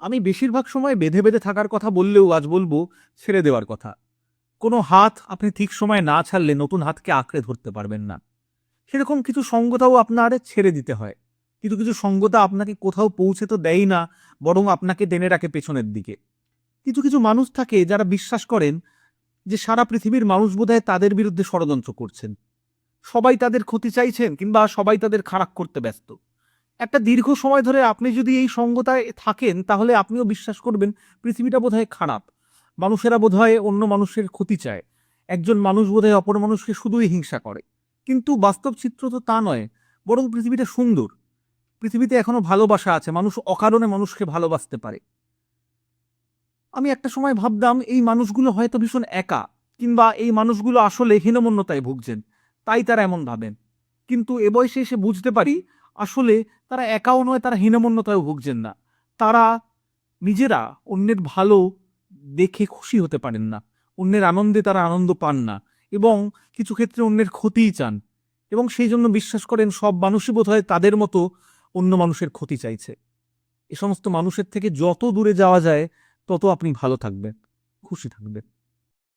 আমি বেশিরভাগ সময় বেঁধে বেঁধে থাকার কথা বললেও আজ বলবো ছেড়ে দেওয়ার কথা। কোনো হাত আপনি ঠিক সময়ে না ছাড়লে নতুন হাতকে আঁকড়ে ধরতে পারবেন না। সেরকম কিছু সঙ্গতাও আপনার ছেড়ে দিতে হয়। কিছু কিছু সঙ্গতা আপনাকে কোথাও পৌঁছে তো দেয়ই না, বরং আপনাকে টেনে রাখে পেছনের দিকে। কিছু কিছু মানুষ থাকে যারা বিশ্বাস করেন যে সারা পৃথিবীর মানুষ বোধহয় তাদের বিরুদ্ধে ষড়যন্ত্র করছেন। সবাই তাদের ক্ষতি চাইছেন কিংবা সবাই তাদের খারাপ করতে ব্যস্ত। একটা দীর্ঘ সময় ধরে আপনি যদি এই সঙ্গতায় থাকেন তাহলে আপনিও বিশ্বাস করবেন পৃথিবীটা বোধহয় খারাপ। মানুষেরা বোধহয় অন্য মানুষের ক্ষতি চায়। একজন মানুষ বোধহয় অপর মানুষকে শুধুই হিংসা করে। কিন্তু বাস্তব চিত্র তো তা নয়, বরং পৃথিবীটা সুন্দর। পৃথিবীতে এখনো ভালোবাসা আছে, মানুষ অকারণে মানুষকে ভালোবাসতে পারে। আমি একটা সময় ভাবতাম এই মানুষগুলো হয়তো ভীষণ একা, কিংবা এই মানুষগুলো আসলে হীনমন্যতায় ভুগছেন, তাই তারা এমন ভাবেন। কিন্তু এ বয়সে এসে বুঝতে পারি আসলে তারা একাও নয়, তারা হীনমন্যতায় ভুগছেন না। তারা নিজেরা অন্যের ভালো দেখে খুশি হতে পারেন না, অন্যের আনন্দে তারা আনন্দ পান না, এবং কিছু ক্ষেত্রে অন্যের ক্ষতিই চান। এবং সেই জন্য বিশ্বাস করেন সব মানুষই বোধহয় তাদের মতো অন্য মানুষের ক্ষতি চাইছে। এ সমস্ত মানুষের থেকে যত দূরে যাওয়া যায় তত আপনি ভালো থাকবেন, খুশি থাকবেন।